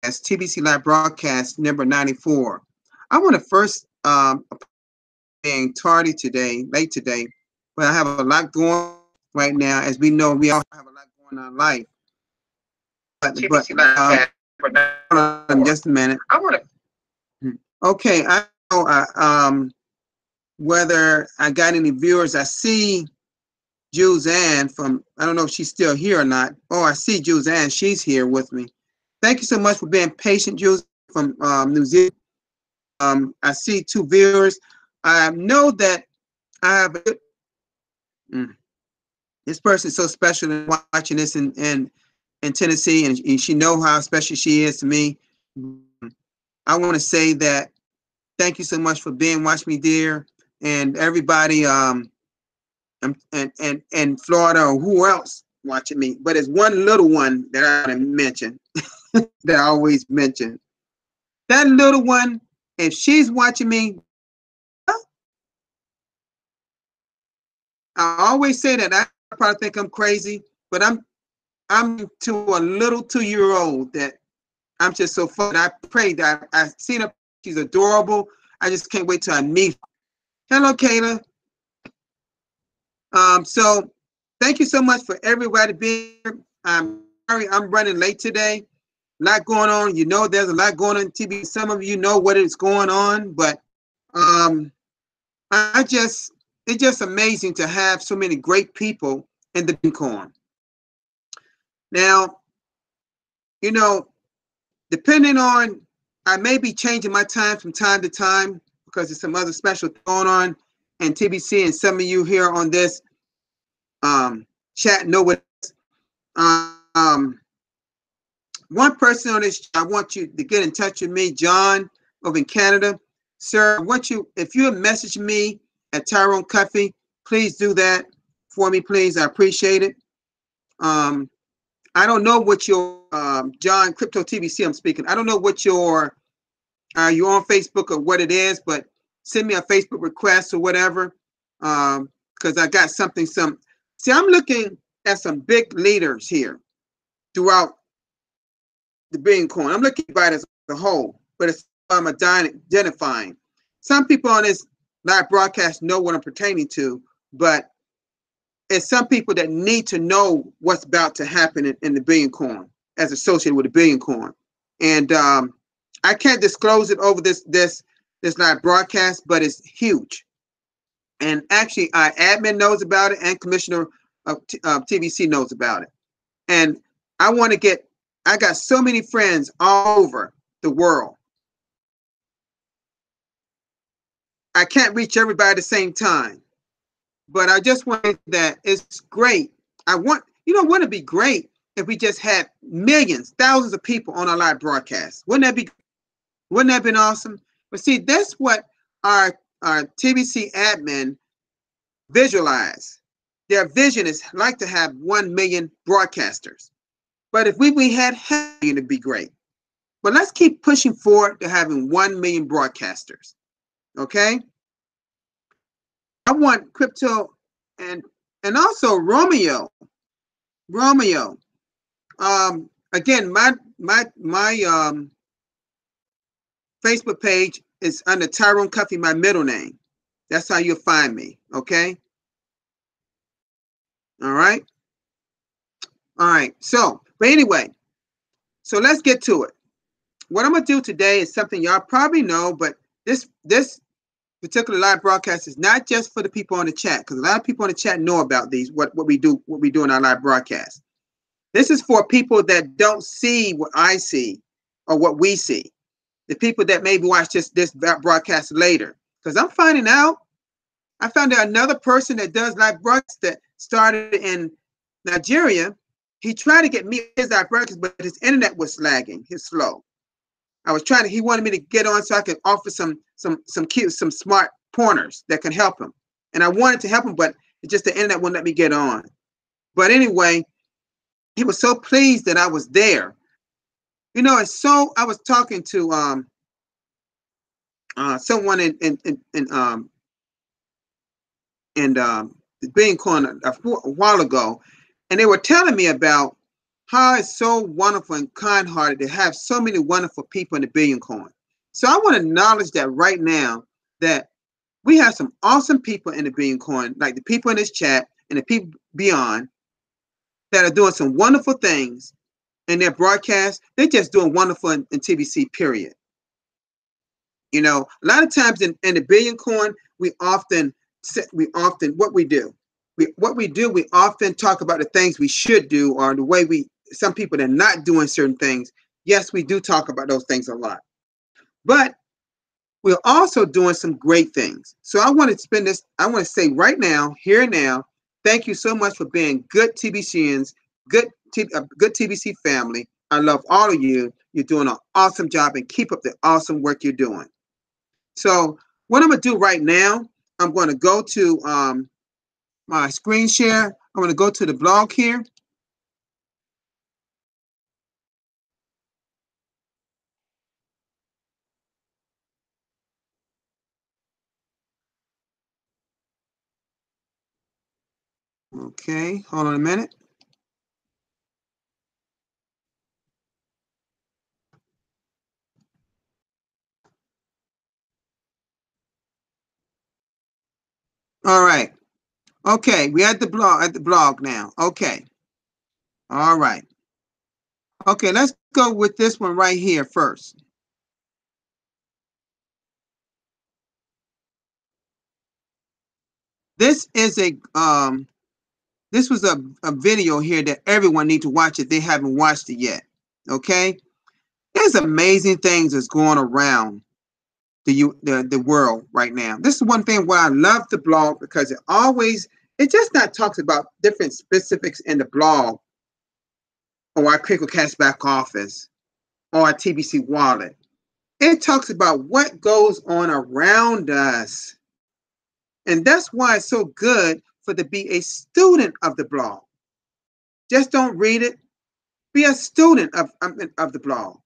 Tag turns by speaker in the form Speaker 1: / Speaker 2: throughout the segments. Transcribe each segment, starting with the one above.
Speaker 1: as TBC Live Broadcast number 94. I want to first, being tardy today, late today, but I have a lot going on right now. As we know, we all have a lot going on in life. But hold on just a minute.
Speaker 2: I want
Speaker 1: to. Okay, I know whether I got any viewers. I see Juzanne from, I don't know if she's still here or not. Oh, I see Juzanne. She's here with me. Thank you so much for being patient, Juzanne from New Zealand. I see 2 viewers. I know that I have this person is so special in watching this in Tennessee, and she know how special she is to me. I want to say that thank you so much for watching me, dear, and everybody and Florida or who else watching me. But there's one little one that I want to mention that I always mention. That little one, if she's watching me, I always say that I probably think I'm crazy, but I'm to a little 2-year-old that I'm just so fun. I pray that I've seen her. She's adorable. I just can't wait till I meet her. Hello, Kayla. So thank you so much for everybody being here. I'm sorry I'm running late today. A lot going on. You know, there's a lot going on in TV. Some of you know what is going on, but it's just amazing to have so many great people in the Bitcoin. Now, you know, depending on, I may be changing my time from time to time because there's some other special going on in TBC, and some of you here on this chat know what. One person on this, I want you to get in touch with me, John, over in Canada. Sir, I want you, if you message me at Tyrone Cuffey, please do that for me, please. I appreciate it. I don't know what your, John, Crypto TBC, I'm speaking. I don't know what your, you're on Facebook or what it is, but send me a Facebook request or whatever, because I got something, see, I'm looking at some big leaders here throughout the Billion Coin. I'm looking at it as a whole, but it's I'm identifying. Some people on this live broadcast know what I'm pertaining to, but it's some people that need to know what's about to happen in the Billion Coin as associated with the Billion Coin. And I can't disclose it over this live broadcast, but it's huge. And actually, our admin knows about it, and Commissioner of TBC knows about it. And I want to get, I got so many friends all over the world. I can't reach everybody at the same time, but I just want that it's great. I want, you know, wouldn't it be great if we just had millions, thousands of people on our live broadcast? Wouldn't that have been awesome? But see, that's what our TBC admin visualize. Their vision is like to have 1 million broadcasters. But if we had half a million, it'd be great. But let's keep pushing forward to having 1 million broadcasters. Okay? I want crypto and also Romeo. Again, my Facebook page is under Tyrone Cuffey, my middle name. That's how you'll find me. Okay? All right. All right. So, but anyway, so let's get to it. What I'm gonna do today is something y'all probably know, but this particular live broadcast is not just for the people on the chat, because a lot of people on the chat know about these, what we do in our live broadcast. This is for people that don't see what I see or what we see. The people that maybe watch this broadcast later. Because I'm finding out, I found out another person that does live broadcasts that started in Nigeria. He tried to get me his live broadcast, but his internet was lagging. It's slow. I was trying to, he wanted me to get on so I could offer some smart pointers that can help him. And I wanted to help him, but it's just the internet wouldn't let me get on. But anyway, he was so pleased that I was there. You know, it's so, I was talking to someone in the Billion Coin a while ago, and they were telling me about how it's so wonderful and kind-hearted to have so many wonderful people in the Billion Coin. So I want to acknowledge that right now, that we have some awesome people in the Billion Coin, like the people in this chat and the people beyond, that are doing some wonderful things in their broadcast. They're just doing wonderful in TBC, period. You know, a lot of times in the Billion Coin, we often what we do. We often talk about the things we should do, or the way some people that are not doing certain things. Yes, we do talk about those things a lot. But we're also doing some great things. So I want to say right now, here and now, thank you so much for being good TBCians, good TBC family. I love all of you. You're doing an awesome job, and keep up the awesome work you're doing. So what I'm going to do right now, I'm going to go to my screen share. I'm going to go to the blog here. Okay, hold on a minute. All right. Okay, we at the blog now. Okay. All right. Okay, let's go with this one right here first. This is this was a video here that everyone needs to watch if they haven't watched it yet. Okay? There's amazing things that's going around the world right now. This is one thing why I love the blog, because it just not talks about different specifics in the blog, or our Critical Cash back office, or our TBC wallet. It talks about what goes on around us. And that's why it's so good to be a student of the blog. Just don't read it. Be a student of the blog.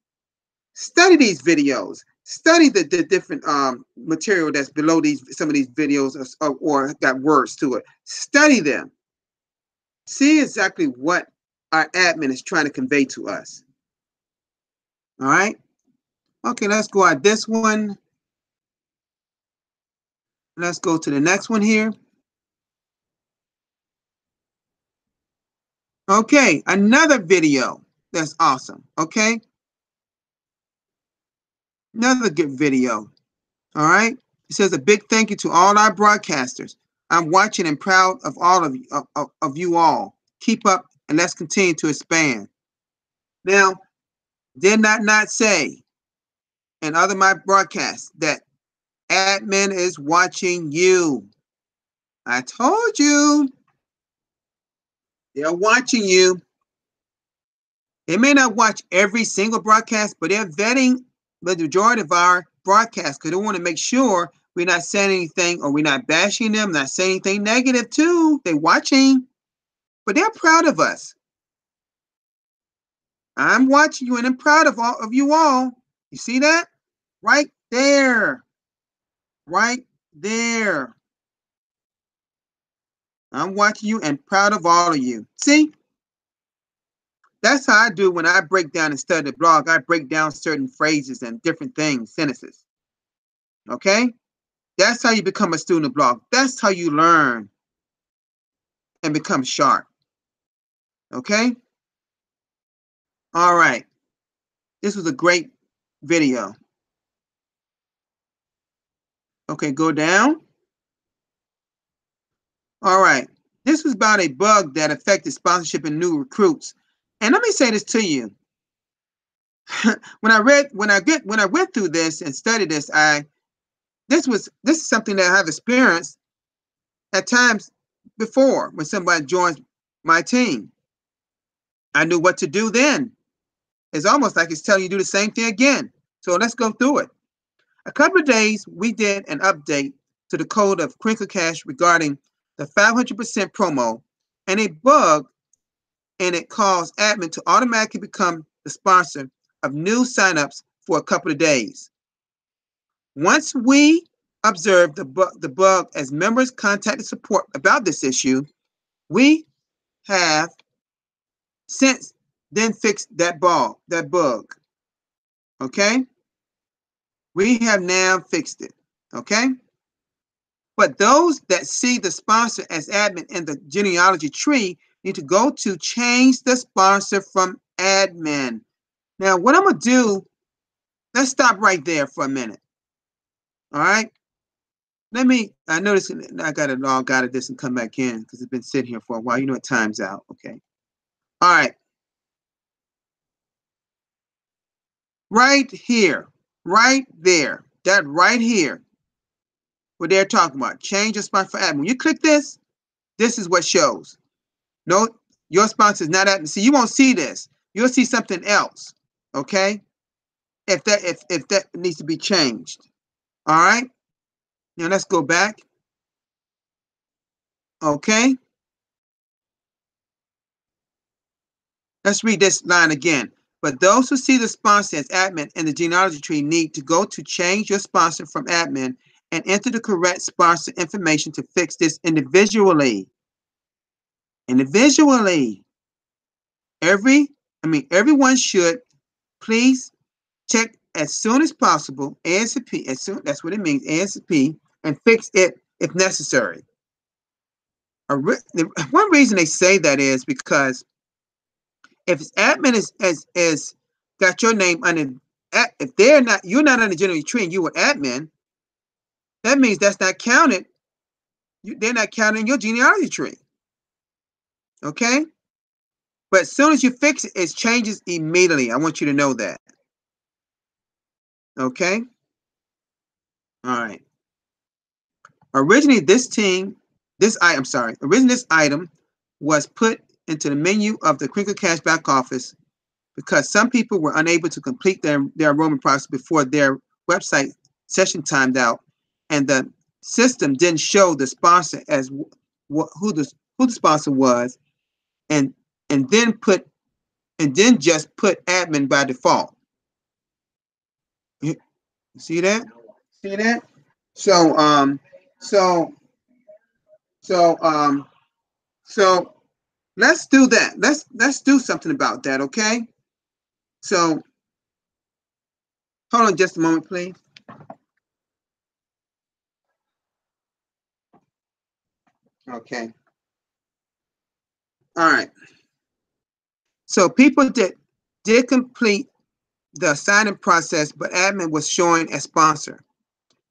Speaker 1: Study these videos. Study the different material that's below some of these videos, or got words to it. Study them. See exactly what our admin is trying to convey to us. All right. Okay, let's go at this one. Let's go to the next one here. Okay, another video that's awesome. Okay, another good video. All right. It says a big thank you to all our broadcasters. I'm watching and proud of all of you all. Keep up, and let's continue to expand. Now, did not say in other my broadcasts that admin is watching you? I told you they're watching you. They may not watch every single broadcast, but they're vetting the majority of our broadcasts, because they want to make sure we're not saying anything, or we're not bashing them, not saying anything negative too. They're watching, but they're proud of us. I'm watching you, and I'm proud of all of you all. You see that? Right there. Right there. I'm watching you and proud of all of you. See? That's how I do when I break down and study the blog. I break down certain phrases and different things, sentences. Okay? That's how you become a student of blog. That's how you learn and become sharp. Okay? All right. This was a great video. Okay, go down. All right. This was about a bug that affected sponsorship and new recruits. And let me say this to you. when I went through this and studied this, this is something that I have experienced at times before when somebody joins my team. I knew what to do then. It's almost like it's telling you to do the same thing again. So let's go through it. A couple of days, we did an update to the code of Crinkle Cash regarding the 500% promo, and a bug, and it caused admin to automatically become the sponsor of new signups for a couple of days. Once we observed the bug as members contacted support about this issue, we have since then fix that bug. Okay? We have now fixed it. Okay? But those that see the sponsor as admin in the genealogy tree need to go to change the sponsor from admin. Now, what I'm going to do, let's stop right there for a minute. All right? I noticed I got to log out of this and come back in because it's been sitting here for a while. You know, it time's out. Okay. All right. Right here, right there, that right here, what they're talking about, change your sponsor for admin. When you click this, this is what shows. No, your sponsor is not admin. See, you won't see this. You'll see something else. Okay. If that needs to be changed. All right. Now let's go back. Okay. Let's read this line again. But those who see the sponsor as admin in the genealogy tree need to go to change your sponsor from admin and enter the correct sponsor information to fix this individually. Individually. Everyone should please check as soon as possible, ASAP, that's what it means, ASAP, and fix it if necessary. One reason they say that is because if admin is got your name under, if you're not on the genealogy tree and you were admin, that means that's not counted. They're not counting your genealogy tree. Okay? But as soon as you fix it, it changes immediately. I want you to know that. Okay? All right. Originally, this item was put into the menu of the Crinkle Cash back office because some people were unable to complete their enrollment process before their website session timed out, and the system didn't show the sponsor as who the sponsor was, and then just put admin by default. You see that? See that? So let's do that. Let's do something about that, okay? So hold on just a moment, please. Okay. All right. So people did complete the signing process, but admin was showing as sponsor.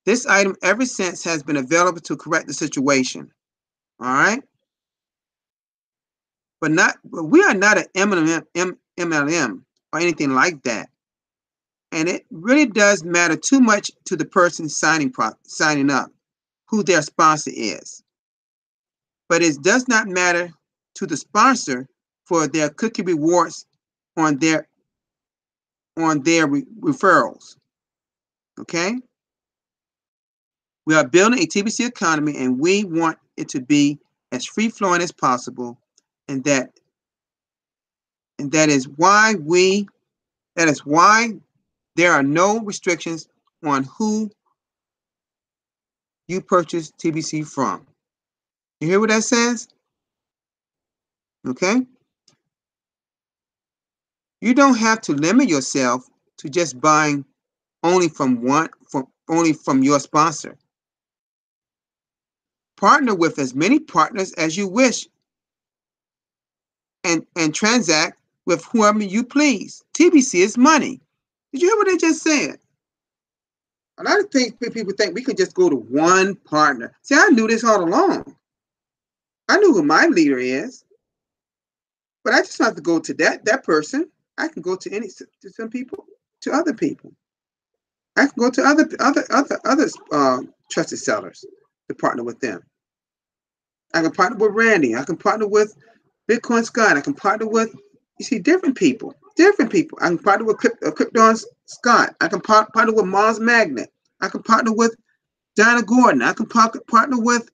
Speaker 1: This item ever since has been available to correct the situation. All right. But we are not an MLM or anything like that. And it really does matter too much to the person signing up who their sponsor is. But it does not matter to the sponsor for their cookie rewards on their referrals. Okay? We are building a TBC economy and we want it to be as free-flowing as possible, and that is why there are no restrictions on who you purchase TBC from. You hear what that says? Okay? You don't have to limit yourself to just buying only from your sponsor. Partner with as many partners as you wish and transact with whoever you please. TBC is money. Did you hear what I just said? A lot of things people think we could just go to one partner. See, I knew this all along. I knew who my leader is, but I just don't have to go to that person. I can go to some people, to other people. I can go to other trusted sellers to partner with them. I can partner with Randy. I can partner with Bitcoin Scott. I can partner with, different people. Different people. I can partner with Krypton Scott. I can partner with Mars Magnet. I can partner with Donna Gordon. I can partner with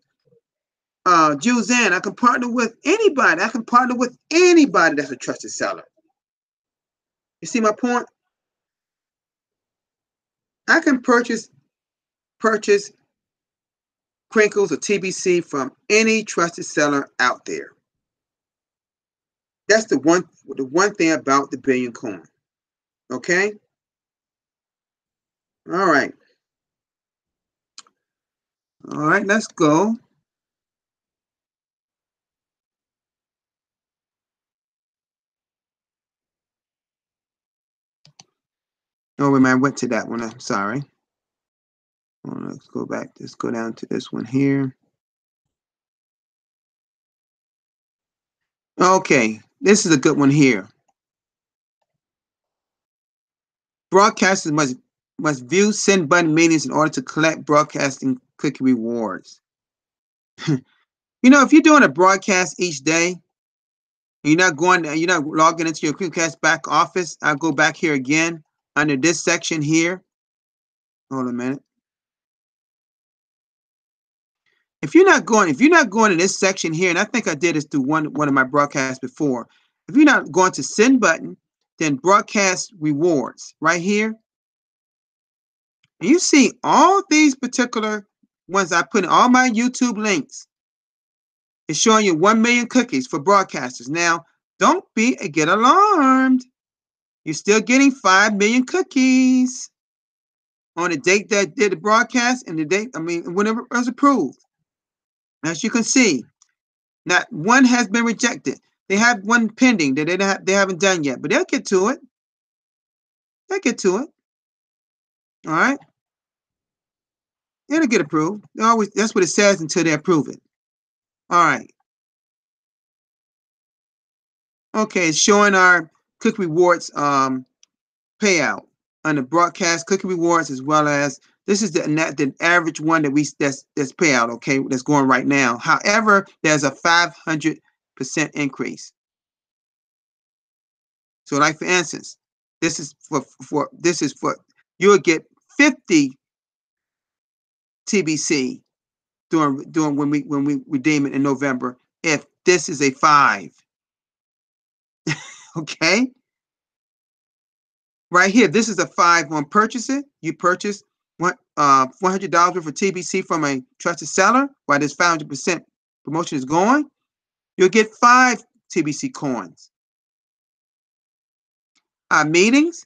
Speaker 1: Juzanne. I can partner with anybody. I can partner with anybody that's a trusted seller. You see my point? I can purchase Crinkles or TBC from any trusted seller out there. That's the one thing about the billion coin. Okay. All right. All right. Let's go. Oh, wait, I went to that one. I'm sorry. Let's go back. Let's go down to this one here. Okay. This is a good one here. Broadcasters must view send button meetings in order to collect broadcasting cookie rewards. If you're doing a broadcast each day, you're not logging into your QCast back office. I'll go back here again under this section here. Hold a minute. If you're not going to this section here, and I think I did this through one of my broadcasts before. If you're not going to send button, then broadcast rewards right here. And you see all these particular ones I put in all my YouTube links. It's showing you 1 million cookies for broadcasters. Now, don't get alarmed. You're still getting 5 million cookies on the date that did the broadcast and the date, whenever it was approved. As you can see, not one has been rejected. They have one pending that they haven't done yet, but they'll get to it. They'll get to it. All right. It'll get approved. That's what it says until they approve it. All right. Okay, it's showing our cookie rewards payout on the broadcast cookie rewards, as well as this is the average one that's payout, okay, that's going right now. However, there's a 500% increase. So, like for instance, this is for you'll get 50 TBC during when we redeem it in November if this is a 5. Okay. Right here, this is a 5 on purchase it. You purchase $100 worth of TBC from a trusted seller while this 500% promotion is going. You'll get 5 TBC coins. Our meetings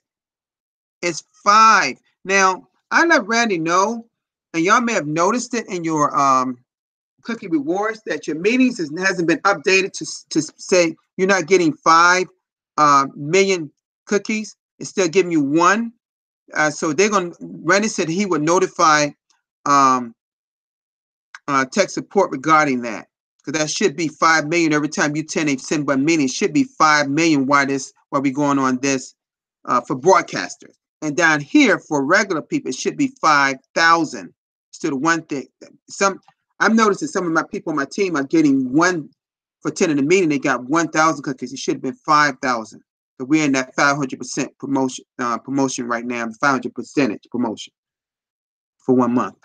Speaker 1: is 5. Now, I let Randy know, and y'all may have noticed it in your cookie rewards that your meetings hasn't been updated to say you're not getting 5 million cookies. It's still giving you 1. So Randy said he would notify tech support regarding that, because that should be 5 million every time you attend a send button meeting. It should be 5 million while we going on this for broadcasters. And down here for regular people, it should be 5,000. Still the one thing. I'm noticing some of my people on my team are getting 1 for attending the meeting. They got 1,000 cookies. It should have been 5,000. So we're in that 500% promotion right now, 500% promotion for 1 month.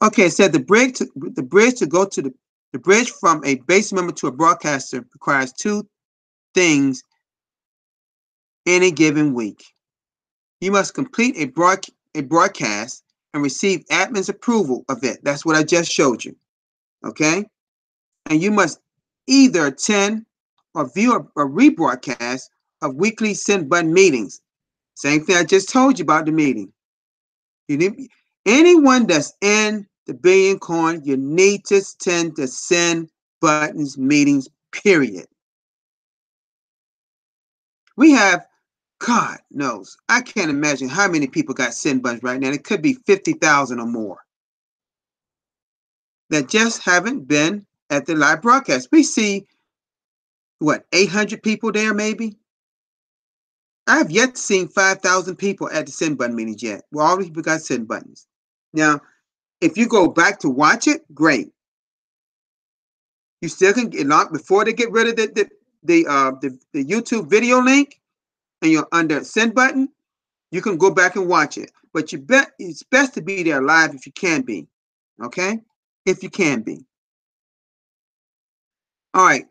Speaker 1: Okay, it said the bridge to go to the bridge from a base member to a broadcaster requires 2 things any given week. You must complete a broadcast and receive admin's approval of it. That's what I just showed you. Okay, and you must either attend or view a rebroadcast of weekly send button meetings. Same thing I just told you about the meeting. Anyone that's in the billion coin, you need to tend to send buttons meetings, period. We have, God knows, I can't imagine how many people got send buttons right now. It could be 50,000 or more that just haven't been at the live broadcast. We see, 800 people there maybe? I have yet to see 5,000 people at the send button meetings yet. Well, all these people got send buttons. Now, if you go back to watch it, great. You still can get locked before they get rid of the YouTube video link, and you're under send button. You can go back and watch it, but it's best to be there live if you can be. Okay, if you can be. All right.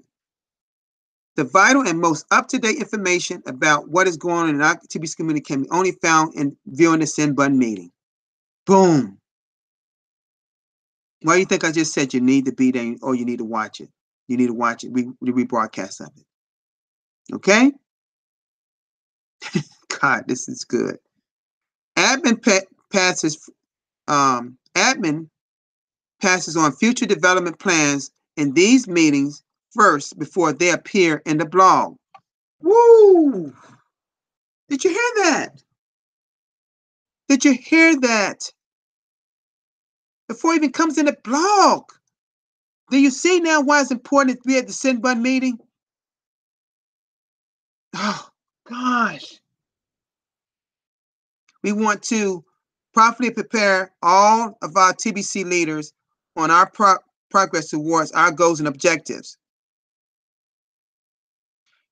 Speaker 1: The vital and most up-to-date information about what is going on in our TBC community can be only found in viewing the send button meeting. Boom. Why do you think I just said you need to be there or you need to watch it? you need to watch it. The rebroadcast of it. Okay? God, this is good. Admin passes on future development plans in these meetings first before they appear in the blog. Woo! Did you hear that? Did you hear that? Before it even comes in the blog. Do you see now why it's important to be at the send button meeting? Oh, gosh. We want to properly prepare all of our TBC leaders on our progress towards our goals and objectives.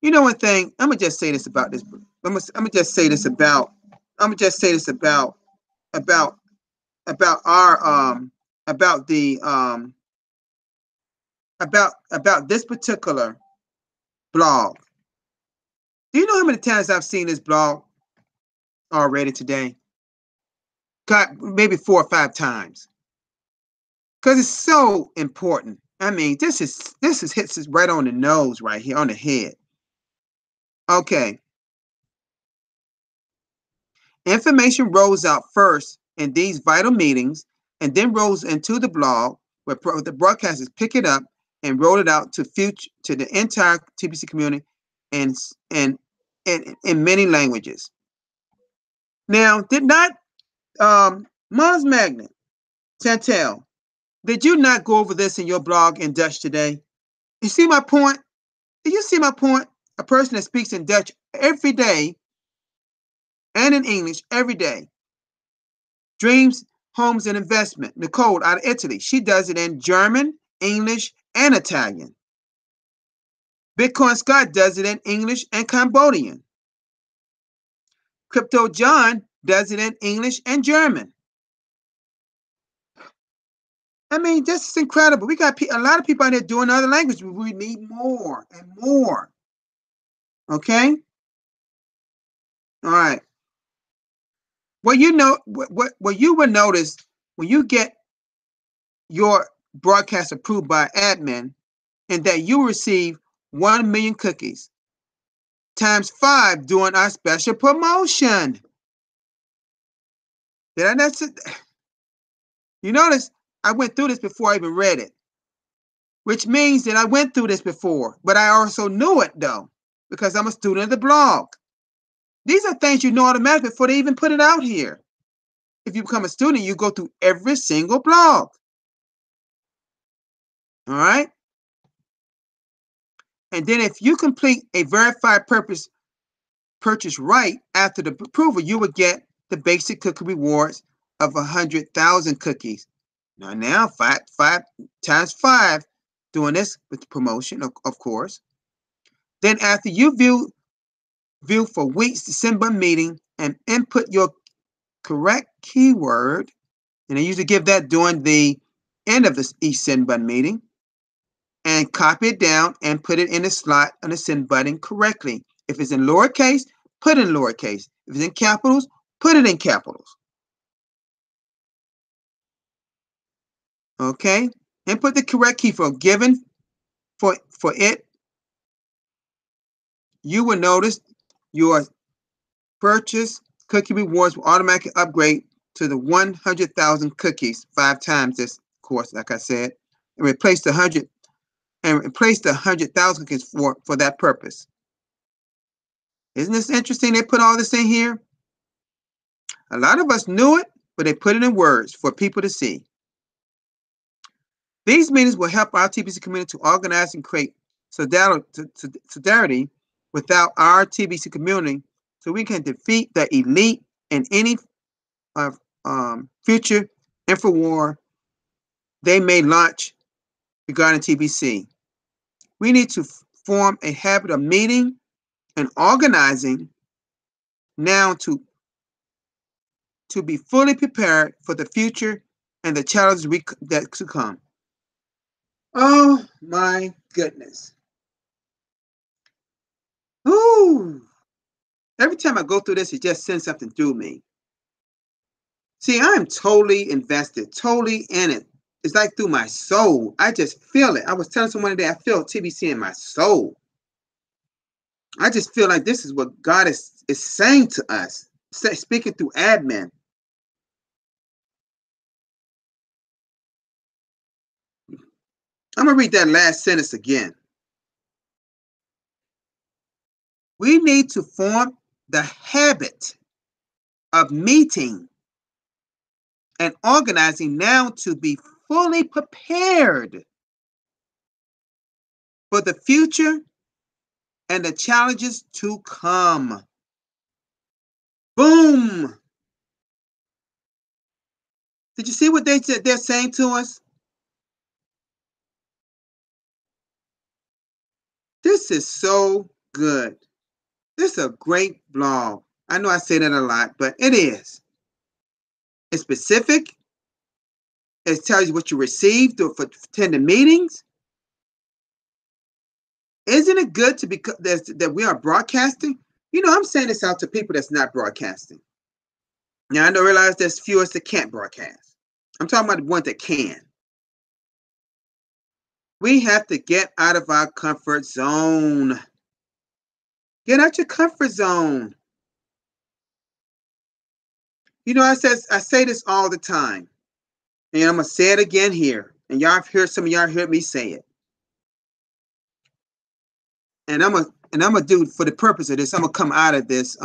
Speaker 1: You know one thing, I'm gonna just say this about this. I'm gonna just say this about our about this particular blog. Do you know how many times I've seen this blog already today? God, maybe 4 or 5 times. Because it's so important. I mean, this hits us right on the nose right here, on the head. Okay. Information rolls out first in these vital meetings and then rolls into the blog where the broadcasters pick it up and roll it out to the entire TBC community and in many languages. Now, did not Mons Magnet, Chantel, did you not go over this in your blog in Dutch today? You see my point? Did you see my point? A person that speaks in Dutch every day and in English every day. Dreams, Homes, and Investment. Nicole out of Italy. She does it in German, English, and Italian. Bitcoin Scott does it in English and Cambodian. Crypto John does it in English and German. I mean, this is incredible. We got a lot of people out there doing other languages. We need more and more. Okay? All right. Well, you know what you will notice when you get your broadcast approved by admin, and that you receive 1 million cookies times 5 during our special promotion. That's it. You notice I went through this before I even read it, which means that I went through this before, but I also knew it though, because I'm a student of the blog. These are things you know automatically before they even put it out here. If you become a student, you go through every single blog. All right? And then if you complete a verified purchase right after the approval, you would get the basic cookie rewards of 100,000 cookies. Now 5 times 5, doing this with the promotion, of course. Then after you view for weeks the send button meeting and input your correct keyword, and I usually give that during the end of each send button meeting, and copy it down and put it in the slot on the send button correctly. If it's in lowercase, put it in lowercase. If it's in capitals, put it in capitals. Okay? And put the correct key for given for it. You will notice your purchase cookie rewards will automatically upgrade to the 100,000 cookies 5 times this course, like I said, and replace the 100,000 cookies for that purpose. Isn't this interesting? They put all this in here. A lot of us knew it, but they put it in words for people to see. These meetings will help our TBC community to organize and create solidarity without our TBC community, so we can defeat the elite and any future infowar they may launch regarding TBC. We need to form a habit of meeting and organizing now to be fully prepared for the future and the challenges that to come. Oh my goodness. Ooh. Every time I go through this, it just sends something through me. See, I am totally invested, totally in it. it's like through my soul. I just feel it. I was telling someone today, I feel TBC in my soul. I just feel like this is what God is saying to us, speaking through admin. I'm going to read that last sentence again. We need to form the habit of meeting and organizing now to be fully prepared for the future and the challenges to come. Boom! Did you see what they're saying to us? This is so good. This is a great blog. I know I say that a lot, but it is. It's specific. It tells you what you received for attending meetings. Isn't it good to be that we are broadcasting? You know, I'm saying this out to people that's not broadcasting. Now, I don't realize there's few that can't broadcast. I'm talking about the ones that can. We have to get out of our comfort zone. Get out your comfort zone. You know, I say this all the time, and I'm gonna say it again here. And y'all have heard some of y'all heard me say it. And I'm gonna do for the purpose of this. I'm gonna come out of this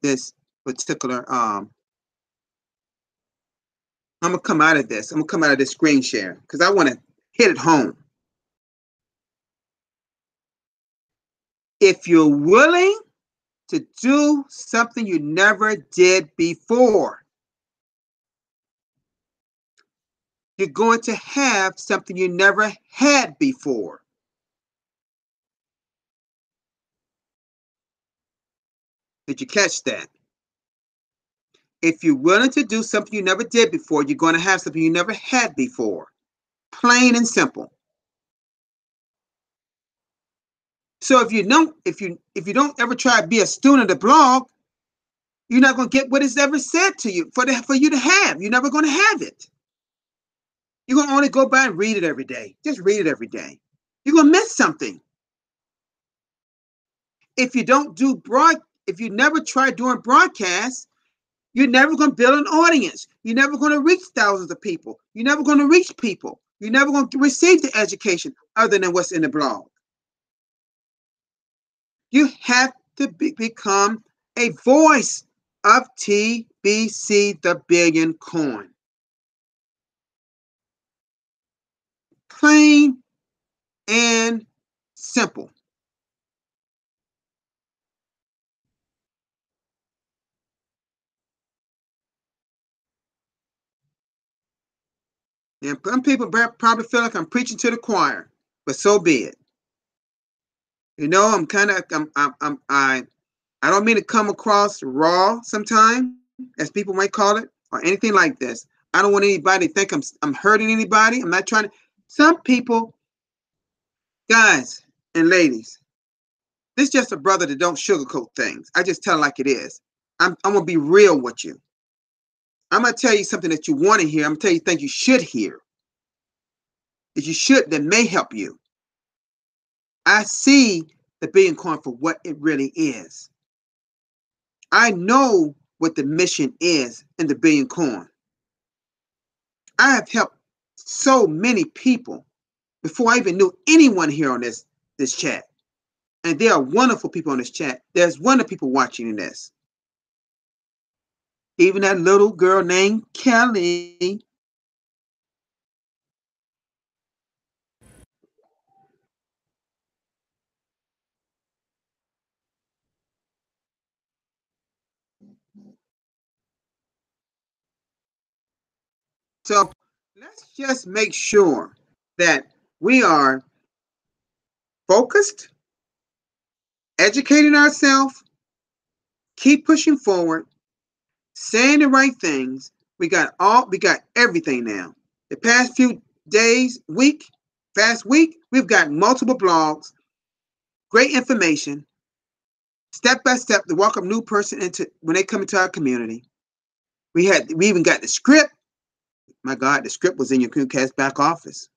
Speaker 1: this particular I'm gonna come out of this. I'm gonna come out of this screen share because I want to hit it home. If you're willing to do something you never did before, you're going to have something you never had before. Did you catch that? If you're willing to do something you never did before, you're going to have something you never had before. Plain and simple. So if you don't ever try to be a student of the blog, you're not going to get what is ever said to you for you to have. You're never going to have it. You're going to only go by and read it every day. Just read it every day. You're going to miss something. If you never try doing broadcasts, you're never going to build an audience. You're never going to reach thousands of people. You're never going to reach people. You're never going to receive the education other than what's in the blog. You have to become a voice of TBC The Billion Coin. Plain and simple. And some people probably feel like I'm preaching to the choir, but so be it. You know, I don't mean to come across raw sometimes, as people might call it, or anything like this. I don't want anybody to think I'm hurting anybody. I'm not trying to. Some people, guys and ladies, this is just a brother that don't sugarcoat things. I just tell it like it is. I'm gonna be real with you. I'm gonna tell you something that you want to hear. I'm gonna tell you things you should hear. That may help you. I see the Billion Coin for what it really is. I know what the mission is in the Billion Coin. I have helped so many people before I even knew anyone here on this chat. And there are wonderful people on this chat. There's wonderful people watching this. Even that little girl named Kelly. So let's just make sure that we are focused, educating ourselves, keep pushing forward, saying the right things. We got everything now. The past few days, we've got multiple blogs, great information, step by step to welcome new person into when they come into our community. We even got the script, My God, the script was in your Creamcast back office.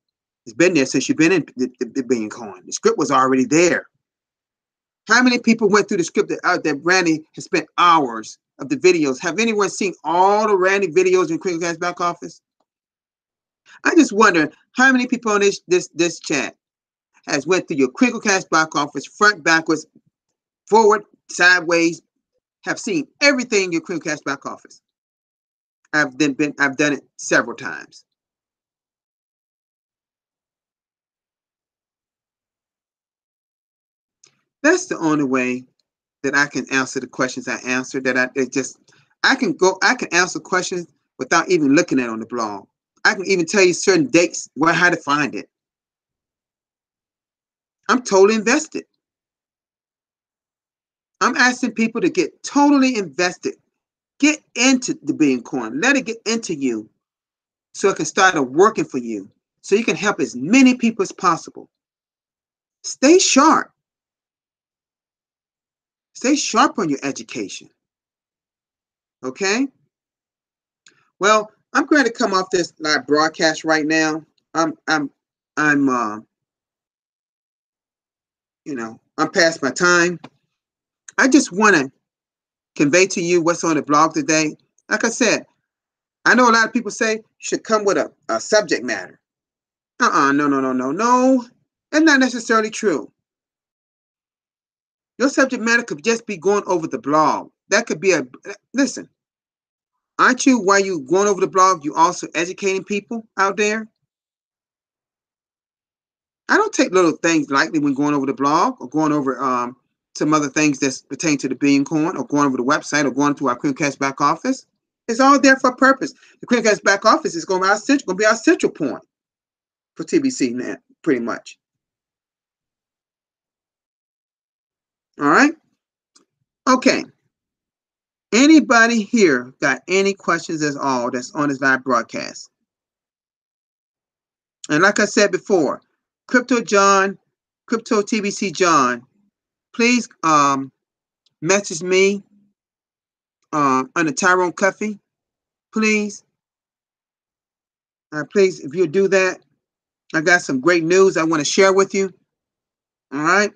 Speaker 1: It's been there since you've been in the Billion Coin. The script was already there. How many people went through the script that Randy has spent hours of the videos? Have anyone seen all the Randy videos in Creamcast back office? I just wonder how many people on this chat has went through your Crinklecast back office, front, backwards, forward, sideways, have seen everything in your Crinklecast back office. I've done it several times. That's the only way that I can answer the questions I answered. I can answer questions without even looking at it on the blog. I can even tell you certain dates how to find it. I'm totally invested. I'm asking people to get totally invested. Get into the Billion Coin. Let it get into you so it can start working for you. So you can help as many people as possible. Stay sharp. Stay sharp on your education. Okay? Well, I'm going to come off this live broadcast right now. I'm past my time. I just want to convey to you what's on the blog today. Like I said, I know a lot of people say you should come with a subject matter. No. That's not necessarily true. Your subject matter could just be going over the blog. That could be listen, aren't you, while you going over the blog, you also educating people out there? I don't take little things lightly when going over the blog or going over some other things that pertain to the Billion Coin or going over the website or going to our Creamcast back office. It's all there for a purpose. The Creamcast back office is going to be our central point for TBC now, pretty much. All right? Okay. Anybody here got any questions at all that's on this live broadcast? And like I said before, Crypto TBC John, please message me under Tyrone Cuffey, please. Please, if you do that, I got some great news I want to share with you. All right.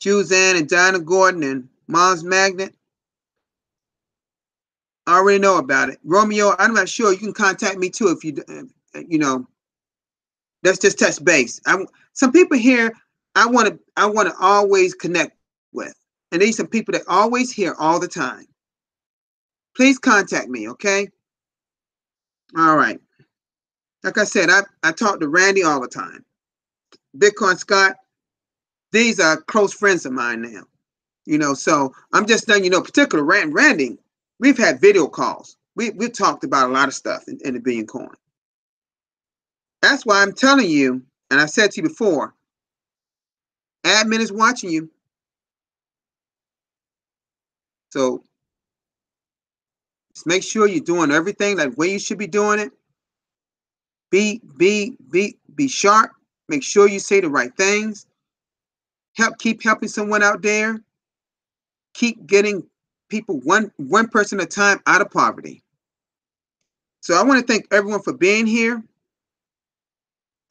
Speaker 1: Juzanne and Dinah Gordon and Mom's Magnet. I already know about it. Romeo, I'm not sure. You can contact me too if you let's just touch base. Some people here I want to always connect with. And these some people that always here all the time. Please contact me, okay? All right. Like I said, I talk to Randy all the time. Bitcoin Scott, these are close friends of mine now. So I'm just letting particular Randy, we've had video calls. We've talked about a lot of stuff in the Billion Coin. That's why I'm telling you, and I said to you before, admin is watching you. So just make sure you're doing everything like the way you should be doing it. Be sharp. Make sure you say the right things. Keep helping someone out there. Keep getting people one person at a time out of poverty. So I want to thank everyone for being here.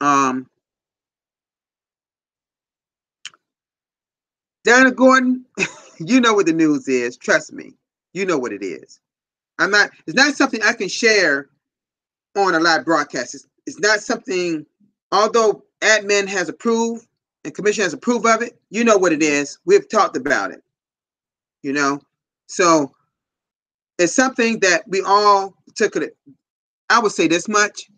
Speaker 1: Dana Gordon, you know what the news is. Trust me. You know what it is. It's not something I can share on a live broadcast. It's not something, although admin has approved and commission has approved of it, you know what it is. We've talked about it. So it's something that we all took it. I would say this much.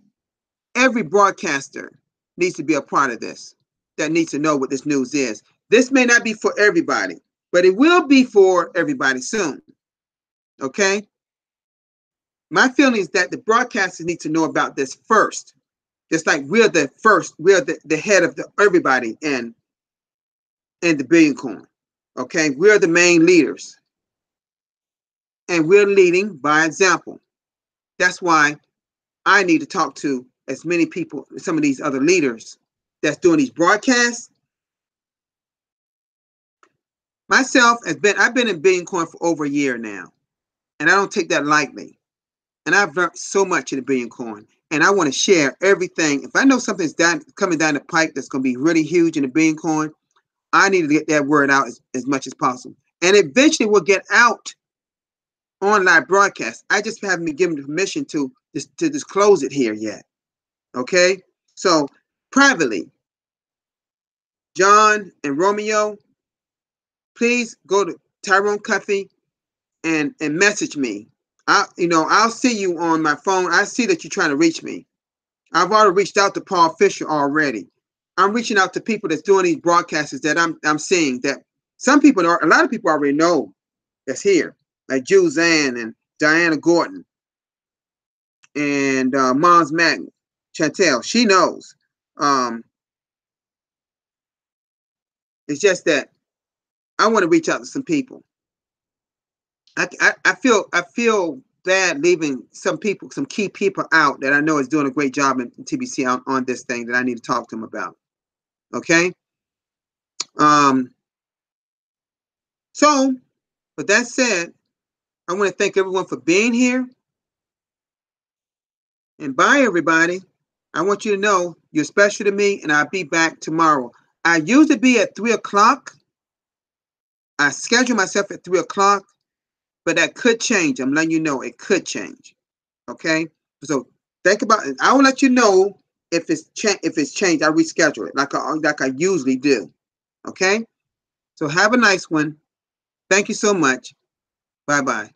Speaker 1: Every broadcaster needs to be a part of this, that needs to know what this news is. This may not be for everybody, but it will be for everybody soon. Okay? My feeling is that the broadcasters need to know about this first. Just like we're the first, we're the head of everybody in the Billion Coin. Okay? We're the main leaders. And we're leading by example. That's why I need to talk to as many people, some of these other leaders that's doing these broadcasts. Myself I've been in Billion Coin for over a year now, and I don't take that lightly. And I've learned so much in the Billion Coin, and I want to share everything. If I know something's coming down the pike that's going to be really huge in the Billion Coin, I need to get that word out as much as possible. And eventually we'll get out on live broadcast. I just haven't been given permission to disclose it here yet. Okay? So privately, John and Romeo, please go to Tyrone Cuffey and message me. I'll see you on my phone. I see that you're trying to reach me. I've already reached out to Paul Fisher already. I'm reaching out to people that's doing these broadcasts that I'm seeing that a lot of people already know that's here, like Juzanne and Diana Gordon and Mons Magnet, Chantel. She knows. It's just that I want to reach out to some people. I feel bad leaving some key people out that I know is doing a great job in TBC on this thing that I need to talk to them about. Okay. So with that said, I want to thank everyone for being here. And bye, everybody. I want you to know you're special to me, and I'll be back tomorrow. I usually be at 3 o'clock. I schedule myself at 3 o'clock, but that could change. I'm letting you know it could change. Okay? So think about it. I will let you know if it's changed. I reschedule it like I usually do. Okay? So have a nice one. Thank you so much. Bye-bye.